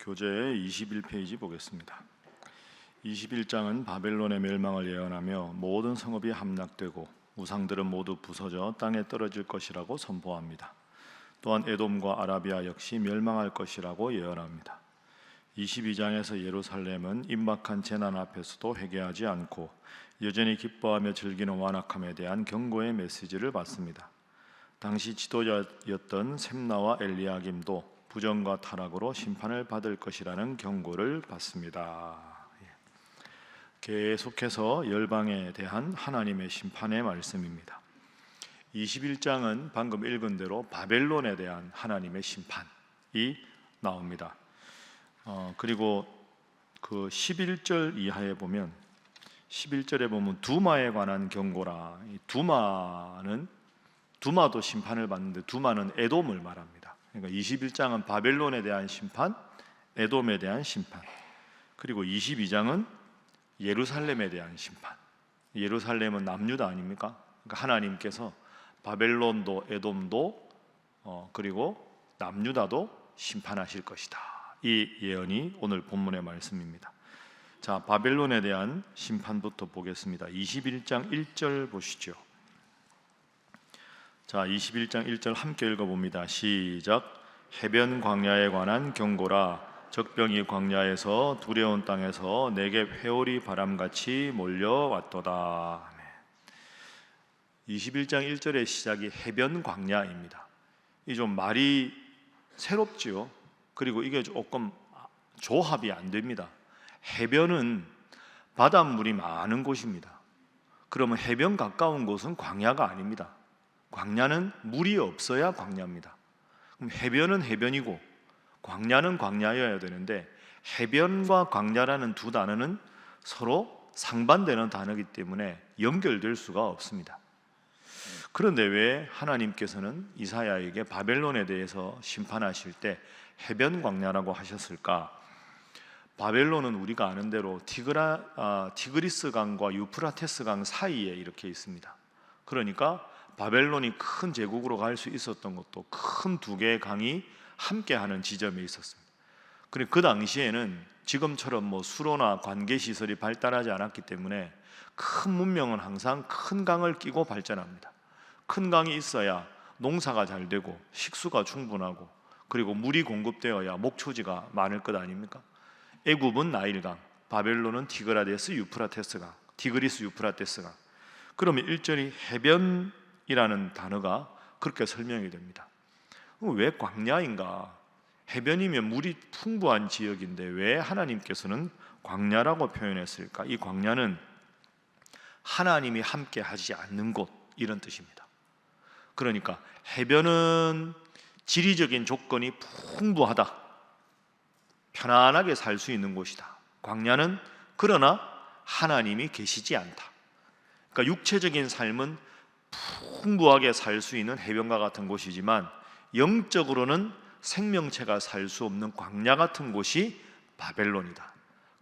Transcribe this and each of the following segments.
교재의 21페이지 보겠습니다. 21장은 바벨론의 멸망을 예언하며 모든 성읍이 함락되고 우상들은 모두 부서져 땅에 떨어질 것이라고 선포합니다. 또한 에돔과 아라비아 역시 멸망할 것이라고 예언합니다. 22장에서 예루살렘은 임박한 재난 앞에서도 회개하지 않고 여전히 기뻐하며 즐기는 완악함에 대한 경고의 메시지를 받습니다. 당시 지도자였던 셈나와 엘리야김도 부정과 타락으로 심판을 받을 것이라는 경고를 받습니다. 계속해서 열방에 대한 하나님의 심판의 말씀입니다. 21장은 방금 읽은 대로 바벨론에 대한 하나님의 심판이 나옵니다. 그리고 그 11절 이하에 보면 11절에 보면 두마에 관한 경고라. 이 두마도 심판을 받는데 두마는 에돔을 말합니다. 그러니까 21장은 바벨론에 대한 심판, 에돔에 대한 심판. 그리고 22장은 예루살렘에 대한 심판. 예루살렘은 남유다 아닙니까? 그러니까 하나님께서 바벨론도 에돔도 그리고 남유다도 심판하실 것이다. 이 예언이 오늘 본문의 말씀입니다. 자, 바벨론에 대한 심판부터 보겠습니다. 21장 1절 보시죠. 자, 21장 1절 함께 읽어봅니다. 시작. 해변 광야에 관한 경고라. 적병이 광야에서 두려운 땅에서 내게 회오리 바람같이 몰려왔도다. 21장 1절의 시작이 해변 광야입니다. 이 좀 말이 새롭지요. 그리고 이게 조금 조합이 안 됩니다. 해변은 바닷물이 많은 곳입니다. 그러면 해변 가까운 곳은 광야가 아닙니다. 광야는 물이 없어야 광야입니다. 그럼 해변은 해변이고 광야는 광야여야 되는데 해변과 광야라는 두 단어는 서로 상반되는 단어이기 때문에 연결될 수가 없습니다. 그런데 왜 하나님께서는 이사야에게 바벨론에 대해서 심판하실 때 해변 광야라고 하셨을까? 바벨론은 우리가 아는 대로 티그리스 강과 유프라테스 강 사이에 이렇게 있습니다. 그러니까 바벨론이 큰 제국으로 갈 수 있었던 것도 큰 두 개의 강이 함께하는 지점에 있었습니다. 그리고 그 당시에는 지금처럼 수로나 관계 시설이 발달하지 않았기 때문에 큰 문명은 항상 큰 강을 끼고 발전합니다. 큰 강이 있어야 농사가 잘 되고 식수가 충분하고 그리고 물이 공급되어야 목초지가 많을 것 아닙니까? 애굽은 나일강, 바벨론은 티그리스 유프라테스 강. 그러면 일절이 해변이라는 단어가 그렇게 설명이 됩니다. 왜 광야인가? 해변이면 물이 풍부한 지역인데 왜 하나님께서는 광야라고 표현했을까? 이 광야는 하나님이 함께 하지 않는 곳, 이런 뜻입니다. 그러니까 해변은 지리적인 조건이 풍부하다, 편안하게 살 수 있는 곳이다. 광야는 그러나 하나님이 계시지 않다. 그러니까 육체적인 삶은 풍부하게 살 수 있는 해변과 같은 곳이지만 영적으로는 생명체가 살 수 없는 광야 같은 곳이 바벨론이다.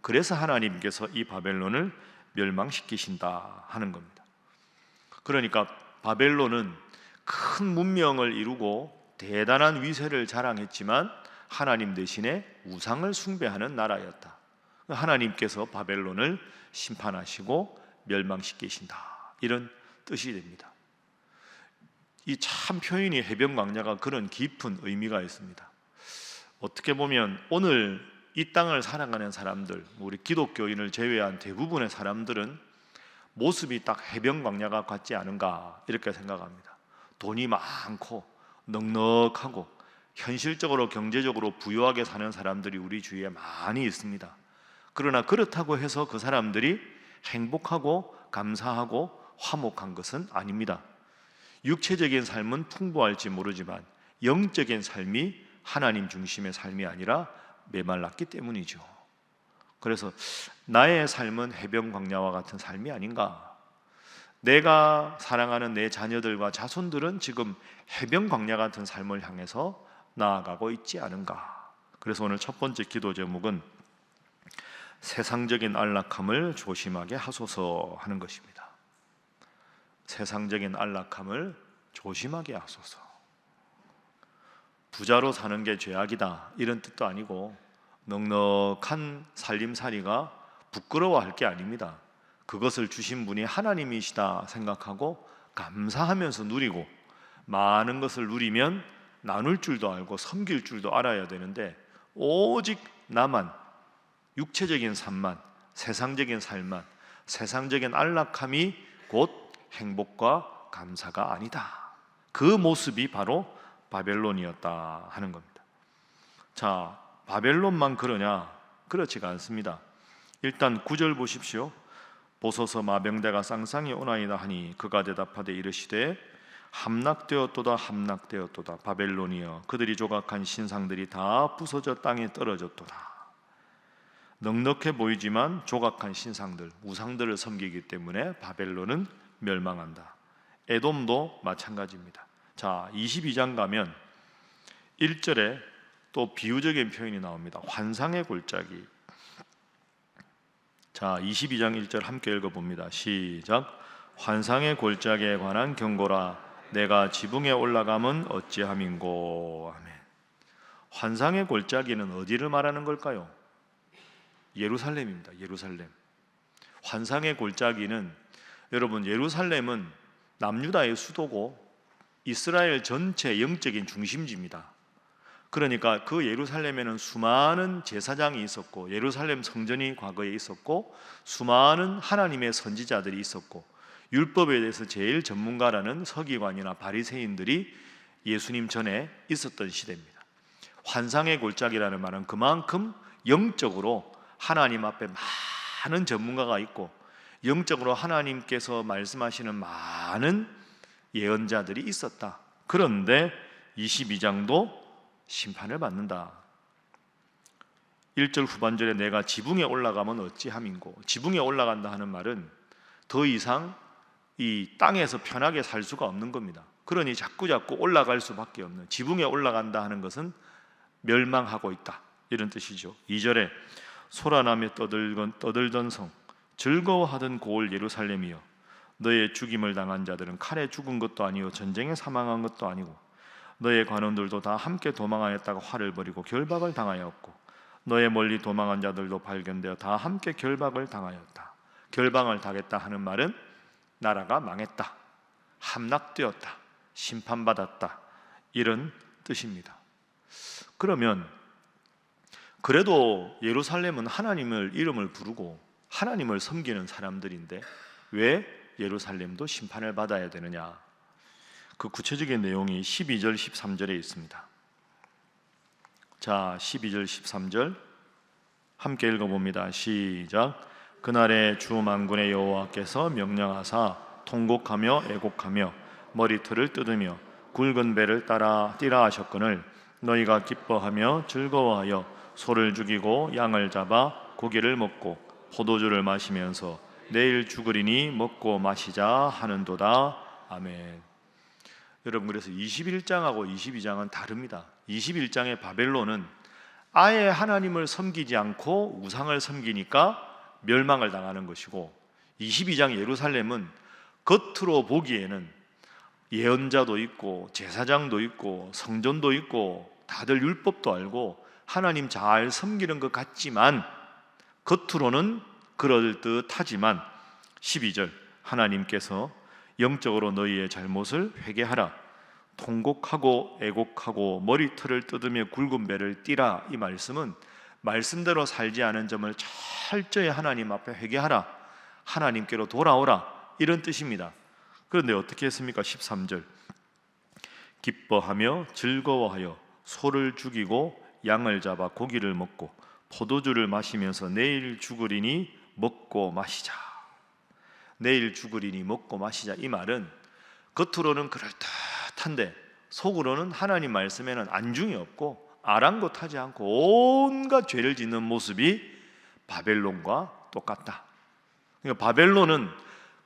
그래서 하나님께서 이 바벨론을 멸망시키신다 하는 겁니다. 그러니까 바벨론은 큰 문명을 이루고 대단한 위세를 자랑했지만 하나님 대신에 우상을 숭배하는 나라였다. 하나님께서 바벨론을 심판하시고 멸망시키신다, 이런 뜻이 됩니다. 이 참 표현이 해변 광야가 그런 깊은 의미가 있습니다. 어떻게 보면 오늘 이 땅을 살아가는 사람들, 우리 기독교인을 제외한 대부분의 사람들은 모습이 딱 해변 광야가 같지 않은가 이렇게 생각합니다. 돈이 많고 넉넉하고 현실적으로 경제적으로 부유하게 사는 사람들이 우리 주위에 많이 있습니다. 그러나 그렇다고 해서 그 사람들이 행복하고 감사하고 화목한 것은 아닙니다. 육체적인 삶은 풍부할지 모르지만 영적인 삶이 하나님 중심의 삶이 아니라 메말랐기 때문이죠. 그래서 나의 삶은 해변 광야와 같은 삶이 아닌가? 내가 사랑하는 내 자녀들과 자손들은 지금 해변 광야 같은 삶을 향해서 나아가고 있지 않은가? 그래서 오늘 첫 번째 기도 제목은 세상적인 안락함을 조심하게 하소서 하는 것입니다. 세상적인 안락함을 조심하게 하소서. 부자로 사는 게 죄악이다 이런 뜻도 아니고 넉넉한 살림살이가 부끄러워할 게 아닙니다. 그것을 주신 분이 하나님이시다 생각하고 감사하면서 누리고, 많은 것을 누리면 나눌 줄도 알고 섬길 줄도 알아야 되는데, 오직 나만, 육체적인 삶만, 세상적인 삶만, 세상적인 안락함이 곧 행복과 감사가 아니다. 그 모습이 바로 바벨론이었다 하는 겁니다. 자, 바벨론만 그러냐? 그렇지가 않습니다. 일단 9절 보십시오. 보소서 마병대가 쌍쌍이 오나이다 하니 그가 대답하되 이르시되 함락되었도다 함락되었도다 바벨론이여, 그들이 조각한 신상들이 다 부서져 땅에 떨어졌도다. 넉넉해 보이지만 조각한 신상들, 우상들을 섬기기 때문에 바벨론은 멸망한다. 에돔도 마찬가지입니다. 자, 22장 가면 1절에 또 비유적인 표현이 나옵니다. 환상의 골짜기. 자, 22장 1절 함께 읽어봅니다. 시작. 환상의 골짜기에 관한 경고라. 내가 지붕에 올라가면 어찌함인고. 아멘. 환상의 골짜기는 어디를 말하는 걸까요? 예루살렘입니다. 예루살렘. 환상의 골짜기는, 여러분, 예루살렘은 남유다의 수도고 이스라엘 전체 영적인 중심지입니다. 그러니까 그 예루살렘에는 수많은 제사장이 있었고, 예루살렘 성전이 과거에 있었고, 수많은 하나님의 선지자들이 있었고, 율법에 대해서 제일 전문가라는 서기관이나 바리새인들이 예수님 전에 있었던 시대입니다. 환상의 골짜기라는 말은 그만큼 영적으로 하나님 앞에 많은 전문가가 있고, 영적으로 하나님께서 말씀하시는 많은 예언자들이 있었다. 그런데 22장도 심판을 받는다. 1절 후반절에 내가 지붕에 올라가면 어찌함인고. 지붕에 올라간다 하는 말은 더 이상 이 땅에서 편하게 살 수가 없는 겁니다. 그러니 자꾸 올라갈 수밖에 없는, 지붕에 올라간다 하는 것은 멸망하고 있다, 이런 뜻이죠. 2절에 소란하며 떠들던 성, 즐거워하던 고을 예루살렘이여, 너의 죽임을 당한 자들은 칼에 죽은 것도 아니요 전쟁에 사망한 것도 아니고, 너의 관원들도 다 함께 도망하였다가 화를 벌이고 결박을 당하였고, 너의 멀리 도망한 자들도 발견되어 다 함께 결박을 당하였다. 결박을 당했다 하는 말은 나라가 망했다, 함락되었다, 심판받았다, 이런 뜻입니다. 그러면 그래도 예루살렘은 하나님을 이름을 부르고 하나님을 섬기는 사람들인데 왜 예루살렘도 심판을 받아야 되느냐? 그 구체적인 내용이 12절 13절에 있습니다. 자, 12절 13절 함께 읽어봅니다. 시작. 그날에 주 만군의 여호와께서 명령하사 통곡하며 애곡하며 머리털을 뜯으며 굵은 배를 따라 뛰라 하셨거늘 너희가 기뻐하며 즐거워하여 소를 죽이고 양을 잡아 고기를 먹고 포도주를 마시면서 내일 죽으리니 먹고 마시자 하는도다. 아멘. 여러분, 그래서 21장하고 22장은 다릅니다. 21장의 바벨론은 아예 하나님을 섬기지 않고 우상을 섬기니까 멸망을 당하는 것이고, 22장 예루살렘은 겉으로 보기에는 예언자도 있고 제사장도 있고 성전도 있고 다들 율법도 알고 하나님 잘 섬기는 것 같지만, 겉으로는 그럴듯하지만 12절 하나님께서 영적으로 너희의 잘못을 회개하라, 통곡하고 애곡하고 머리털을 뜯으며 굵은 배를 띠라, 이 말씀은 말씀대로 살지 않은 점을 철저히 하나님 앞에 회개하라, 하나님께로 돌아오라, 이런 뜻입니다. 그런데 어떻게 했습니까? 13절 기뻐하며 즐거워하여 소를 죽이고 양을 잡아 고기를 먹고 포도주를 마시면서 내일 죽으리니 먹고 마시자. 내일 죽으리니 먹고 마시자, 이 말은 겉으로는 그럴듯한데 속으로는 하나님 말씀에는 안중이 없고 아랑곳하지 않고 온갖 죄를 짓는 모습이 바벨론과 똑같다. 그러니까 바벨론은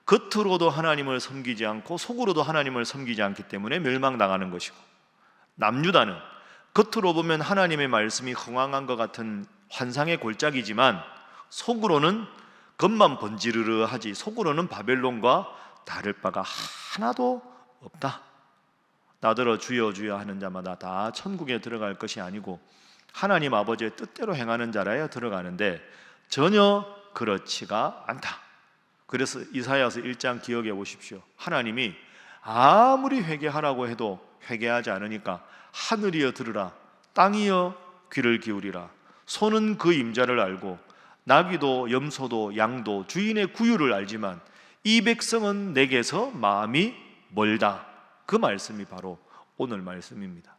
겉으로도 하나님을 섬기지 않고 속으로도 하나님을 섬기지 않기 때문에 멸망당하는 것이고, 남유다는 겉으로 보면 하나님의 말씀이 흥황한 것 같은 환상의 골짜기지만 속으로는 겉만 번지르르하지 속으로는 바벨론과 다를 바가 하나도 없다. 나더러 주여 주여 하는 자마다 다 천국에 들어갈 것이 아니고 하나님 아버지의 뜻대로 행하는 자라야 들어가는데 전혀 그렇지가 않다. 그래서 이사야서 1장 기억해 보십시오. 하나님이 아무리 회개하라고 해도 회개하지 않으니까 하늘이여 들으라, 땅이여 귀를 기울이라. 소는 그 임자를 알고 나귀도 염소도 양도 주인의 구유를 알지만 이 백성은 내게서 마음이 멀다. 그 말씀이 바로 오늘 말씀입니다.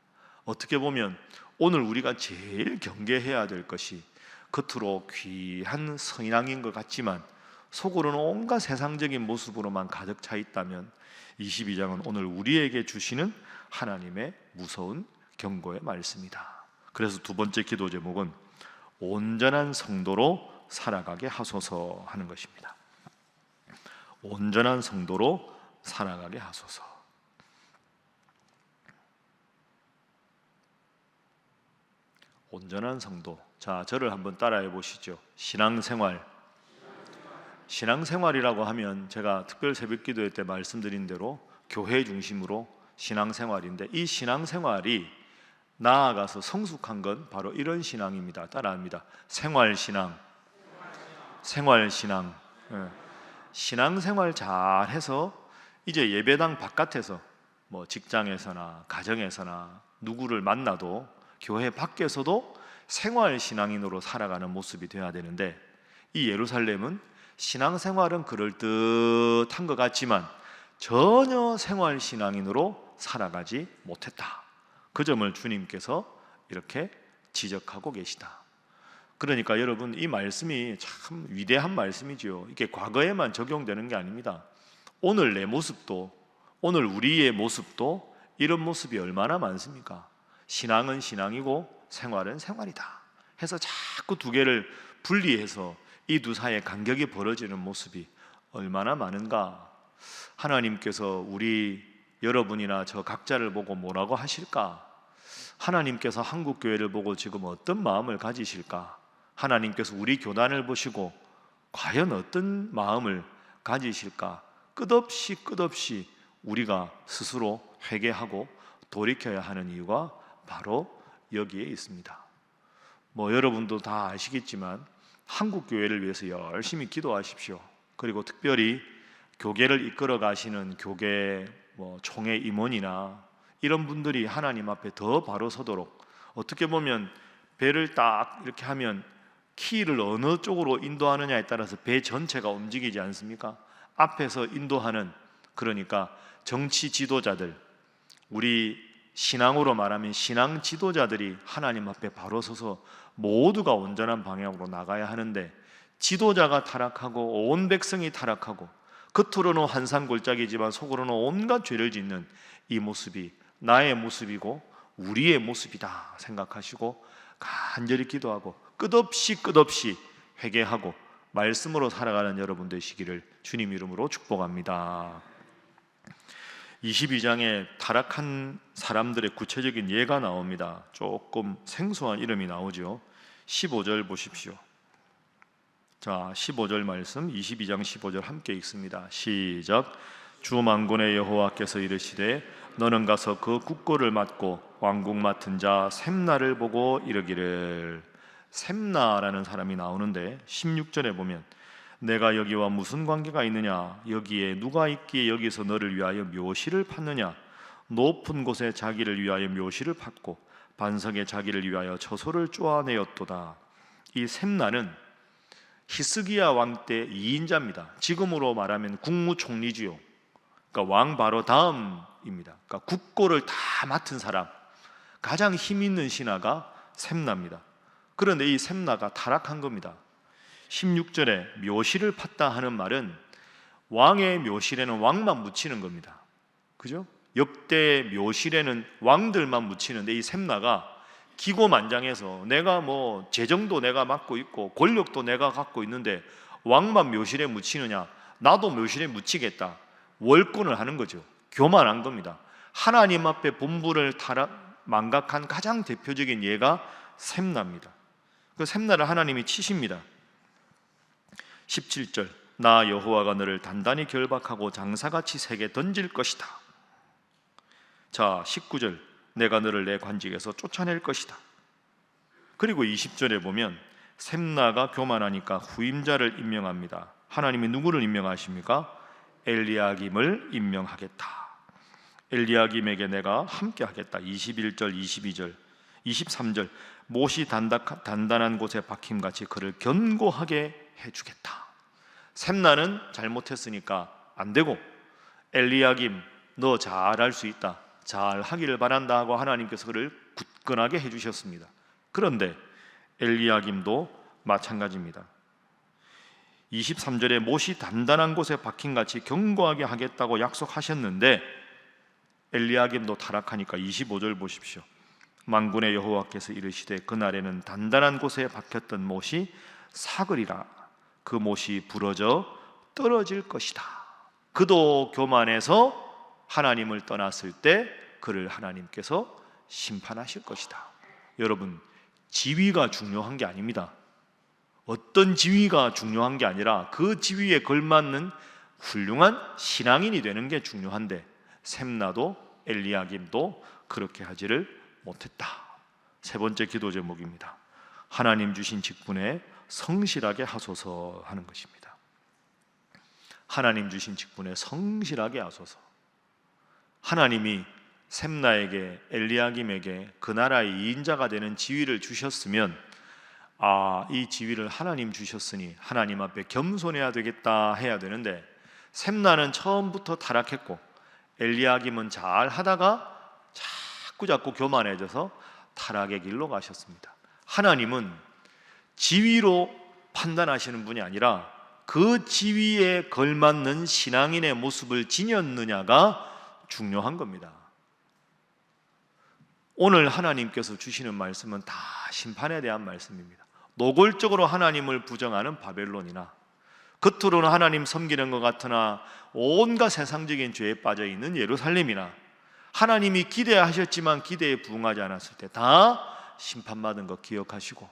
어떻게 보면 오늘 우리가 제일 경계해야 될 것이 겉으로 귀한 선인왕인 것 같지만 속으로는 온갖 세상적인 모습으로만 가득 차 있다면 22장은 오늘 우리에게 주시는 하나님의 무서운 경고의 말씀이다. 그래서 두 번째 기도 제목은 온전한 성도로 살아가게 하소서 하는 것입니다. 온전한 성도로 살아가게 하소서. 온전한 성도. 자, 저를 한번 따라해 보시죠. 신앙생활이라고 하면 제가 특별 새벽기도회 때 말씀드린 대로 교회 중심으로 신앙생활인데 이 신앙생활이 나아가서 성숙한 건 바로 이런 신앙입니다. 따라합니다. 생활신앙. 신앙생활 잘해서 이제 예배당 바깥에서 뭐 직장에서나 가정에서나 누구를 만나도 교회 밖에서도 생활신앙인으로 살아가는 모습이 되어야 되는데 이 예루살렘은 신앙생활은 그럴듯한 것 같지만 전혀 생활신앙인으로 살아가지 못했다. 그 점을 주님께서 이렇게 지적하고 계시다. 그러니까 여러분 이 말씀이 참 위대한 말씀이지요. 이게 과거에만 적용되는 게 아닙니다. 오늘 내 모습도, 오늘 우리의 모습도 이런 모습이 얼마나 많습니까? 신앙은 신앙이고 생활은 생활이다 해서 자꾸 두 개를 분리해서 이 두 사이에 간격이 벌어지는 모습이 얼마나 많은가. 하나님께서 우리 여러분이나 저 각자를 보고 뭐라고 하실까? 하나님께서 한국교회를 보고 지금 어떤 마음을 가지실까? 하나님께서 우리 교단을 보시고 과연 어떤 마음을 가지실까? 끝없이 우리가 스스로 회개하고 돌이켜야 하는 이유가 바로 여기에 있습니다. 뭐 여러분도 다 아시겠지만 한국교회를 위해서 열심히 기도하십시오. 그리고 특별히 교계를 이끌어 가시는 교계 총회 임원이나 이런 분들이 하나님 앞에 더 바로 서도록, 어떻게 보면 배를 딱 이렇게 하면 키를 어느 쪽으로 인도하느냐에 따라서 배 전체가 움직이지 않습니까? 앞에서 인도하는, 그러니까 정치 지도자들, 우리 신앙으로 말하면 신앙 지도자들이 하나님 앞에 바로 서서 모두가 온전한 방향으로 나가야 하는데 지도자가 타락하고 온 백성이 타락하고 겉으로는 환상골짜기지만 속으로는 온갖 죄를 짓는 이 모습이 나의 모습이고 우리의 모습이다 생각하시고 간절히 기도하고 끝없이 회개하고 말씀으로 살아가는 여러분 되시기를 주님 이름으로 축복합니다. 22장에 타락한 사람들의 구체적인 예가 나옵니다. 조금 생소한 이름이 나오죠. 15절 보십시오. 자, 15절 말씀 22장 15절 함께 읽습니다. 시작. 주 만군의 여호와께서 이르시되 너는 가서 그 국고를 맡고 왕국 맡은 자 셈나를 보고 이르기를. 셈나라는 사람이 나오는데 16절에 보면 내가 여기와 무슨 관계가 있느냐, 여기에 누가 있기에 여기서 너를 위하여 묘시를 팠느냐, 높은 곳에 자기를 위하여 묘시를 팠고 반석에 자기를 위하여 처소를 쪼아내었도다. 이 셈나는 히스기야 왕 때 2인자입니다. 지금으로 말하면 국무총리지요. 그러니까 왕 바로 다음입니다. 그러니까 국고를 다 맡은 사람, 가장 힘 있는 신하가 셈나입니다. 그런데 이 셈나가 타락한 겁니다. 16절에 묘실을 팠다 하는 말은 왕의 묘실에는 왕만 묻히는 겁니다. 그죠? 역대 묘실에는 왕들만 묻히는데 이 셈나가 기고만장해서 내가 뭐 재정도 내가 맡고 있고 권력도 내가 갖고 있는데 왕만 묘실에 묻히느냐, 나도 묘실에 묻히겠다, 월권을 하는 거죠. 교만한 겁니다. 하나님 앞에 본부를 망각한 가장 대표적인 예가 셈나입니다. 그 셈나를 하나님이 치십니다. 17절 나 여호와가 너를 단단히 결박하고 장사같이 세게 던질 것이다. 자, 19절 내가 너를 내 관직에서 쫓아낼 것이다. 그리고 20절에 보면 셈나가 교만하니까 후임자를 임명합니다. 하나님이 누구를 임명하십니까? 엘리야김을 임명하겠다. 엘리야김에게 내가 함께 하겠다. 21절, 22절, 23절 못이 단단한 곳에 박힘같이 그를 견고하게 해주겠다. 셈나는 잘못했으니까 안 되고, 엘리야김 너 잘할 수 있다, 잘 하기를 바란다 하고 하나님께서 그를 굳건하게 해주셨습니다. 그런데 엘리야김도 마찬가지입니다. 23절에 못이 단단한 곳에 박힌같이 견고하게 하겠다고 약속하셨는데 엘리야김도 타락하니까 25절 보십시오. 만군의 여호와께서 이르시되 그날에는 단단한 곳에 박혔던 못이 사그리라. 그 못이 부러져 떨어질 것이다. 그도 교만해서 하나님을 떠났을 때 그를 하나님께서 심판하실 것이다. 여러분, 지위가 중요한 게 아닙니다. 어떤 지위가 중요한 게 아니라 그 지위에 걸맞는 훌륭한 신앙인이 되는 게 중요한데 셈나도 엘리야김도 그렇게 하지를 못했다. 세 번째 기도 제목입니다. 하나님 주신 직분에 성실하게 하소서 하는 것입니다. 하나님 주신 직분에 성실하게 하소서. 하나님이 셈나에게, 엘리야김에게 그 나라의 2인자가 되는 지위를 주셨으면 이 지위를 하나님 주셨으니 하나님 앞에 겸손해야 되겠다 해야 되는데 셈나는 처음부터 타락했고 엘리야김은 잘 하다가 자꾸 교만해져서 타락의 길로 가셨습니다. 하나님은 지위로 판단하시는 분이 아니라 그 지위에 걸맞는 신앙인의 모습을 지녔느냐가 중요한 겁니다. 오늘 하나님께서 주시는 말씀은 다 심판에 대한 말씀입니다. 노골적으로 하나님을 부정하는 바벨론이나 겉으로는 하나님 섬기는 것 같으나 온갖 세상적인 죄에 빠져 있는 예루살렘이나 하나님이 기대하셨지만 기대에 부응하지 않았을 때 다 심판받은 것 기억하시고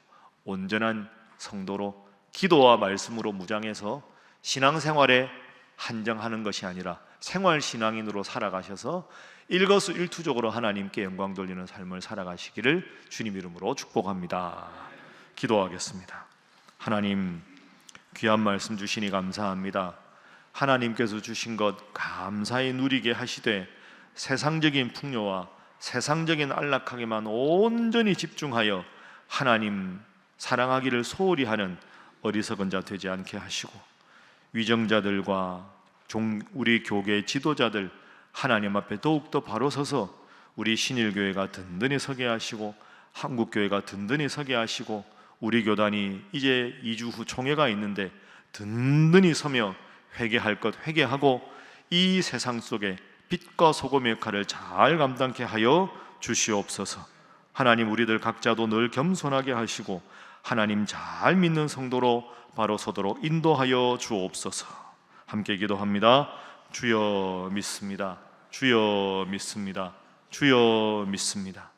온전한 성도로 기도와 말씀으로 무장해서 신앙생활에 한정하는 것이 아니라 생활신앙인으로 살아가셔서 일거수일투족으로 하나님께 영광 돌리는 삶을 살아가시기를 주님 이름으로 축복합니다. 기도하겠습니다. 하나님, 귀한 말씀 주시니 감사합니다. 하나님께서 주신 것 감사히 누리게 하시되 세상적인 풍요와 세상적인 안락하게만 온전히 집중하여 하나님 사랑하기를 소홀히 하는 어리석은 자 되지 않게 하시고 위정자들과 우리 교계 지도자들 하나님 앞에 더욱더 바로 서서 우리 신일교회가 든든히 서게 하시고 한국교회가 든든히 서게 하시고 우리 교단이 이제 2주 후 총회가 있는데 든든히 서며 회개할 것 회개하고 이 세상 속에 빛과 소금의 역할을 잘 감당케 하여 주시옵소서. 하나님, 우리들 각자도 늘 겸손하게 하시고 하나님 잘 믿는 성도로 바로 서도록 인도하여 주옵소서. 함께 기도합니다. 주여 믿습니다. 주여 믿습니다. 주여 믿습니다.